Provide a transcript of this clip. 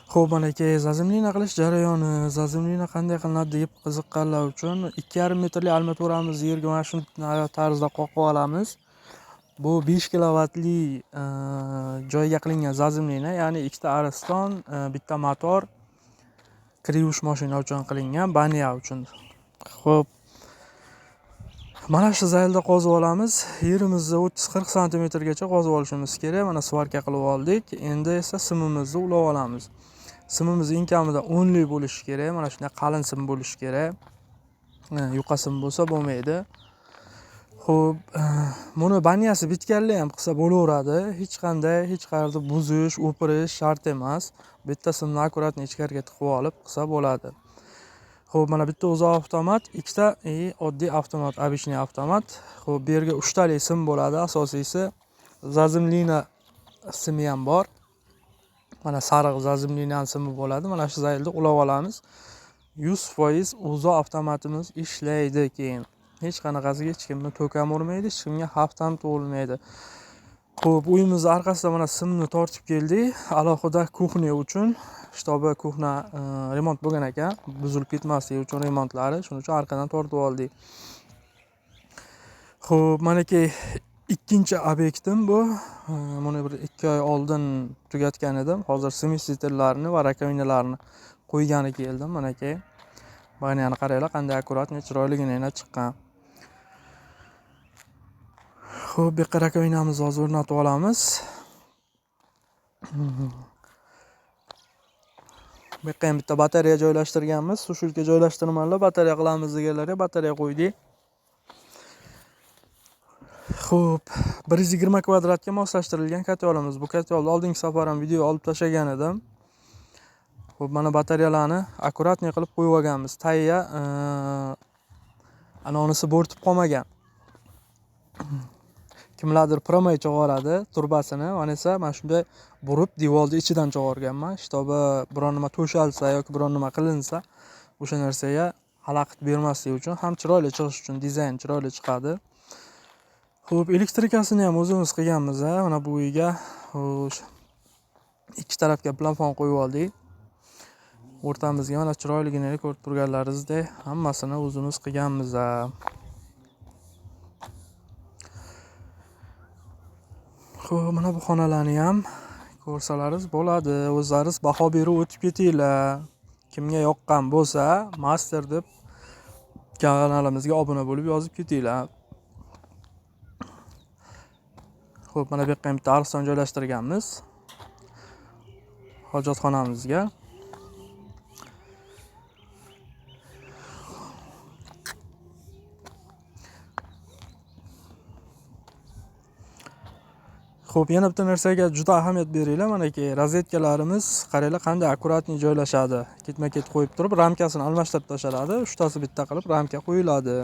Xo'p, manaki zazimlina qilish jarayoni, zazimlina qanday qilinadi deb qiziqqanlar uchun 2,5 metrli armaturamizni yerga mana shu tarzda qoqib olamiz. Bu 5 kilovatli joyga qilingan zazimlina, ya'ni ikkita ariston, bitta motor, kir yuvish mashina uchun qilingan, baniya uchun. Xo'p, mana shu zaylda qozib olamiz. Yerimizni 30-40 santimetrgacha qozib olishimiz kerak. Mana svarka qilib oldik. Endi esa simimizni ulab olamiz. Simimiz eng kamida 10 lik bo'lishi kerak. Mana shunday qalin sim bo'lishi kerak. Yuqa sim bo'lsa bo'lmaydi. Xo'p, buni baniyasi bitganlar ham qilsa bo'laveradi. Hech qayerda buzish, o'pirish shart emas. Bitta simni akkuratni ichkariga tiqib olib qilsa bo'ladi. Xo'p, mana bitta o'zi avtomat, ikkita oddiy avtomat, обычный avtomat. Xo'p, bu yerga 3 talik sim bo'ladi. Asosiysi zazimlina simi ham bor. Mana sariq zazimlina simi bo'ladi. Mana shu zaylda ulab olamiz. 100% o'zi avtomatimiz ishlaydi keyin. Hech qanaqasiga hech kimni to'kam urmaydi, hech kimga xavf ham tug'ilmaydi. Xo'p, uyimizning orqasida mana simni tortib keldik. Alohida kuxnya uchun, shtobi kuxna remont bo'lgan ekan, buzilib ketmasligi uchun remontlari, shuning uchun orqadan tortib oldik. Xo'p, manaki ikkinchi obyektim bu. Buni bir 2 oy oldin tugatgan edim. Hozir semestiterlarni va rakovinalarni qo'ygani keldim. Manaki baniyani qaranglar, qanday akkuratni, chiroyligina chiqqan. Xo'p, bu yerga rakovinamizni hozir o'rnatib olamiz. Bu yerga ham bitta batareya joylashtirganmiz. Sushilka joylashtirmanlar, batareya qilamiz deganlarga batareya qo'ydik. Xo'p, 120 kvadratga moslashtirilgan kotyolimiz. Bu kotyolni oldingi safar ham video olib tashlagan edim. Xo'p, mana batareyalarni akkuratni qilib qo'yib olganmiz. Tagiga anonisi bo'rtib qolmagan. Kimlardir promay chog'oradi turbasini, mana esa mana shunday burib devorni ichidan chog'organman. Shtobi biron nima to'shalsa yoki biron nima qilinsa, o'sha narsaga xalaqit bermaslik uchun, ham chiroyli chiqish uchun, dizayn chiroyli chiqadi. Xo'p, elektrikasini ham o'zimiz qilganmiz. Mana bu uyga ikki tarafga plafon qo'yib oldik. O'rtamizga mana chiroyligini ko'rib turganlaringizdek hammasini o'zimiz qilganmiz. Xo'p, mana bu xonalarni ham ko'rsalaringiz bo'ladi. O'zlaringiz baho berib o'tib ketinglar. Kimga yoqqan bo'lsa, master deb kanalimizga obuna bo'lib yozib ketinglar. Xo'p, mana bu yerga bitta ariston joylashtirganmiz. Hojatxonamizga. Xo'p, yana bitta narsaga juda ahamiyat beringlar. Manaki rozetkalarimiz qaranglar qanday akkuratni joylashadi. Ketma-ket qo'yib turib, ramkasini almashtirib tashladi. Uchtasi bitta qilib ramka qo'yiladi.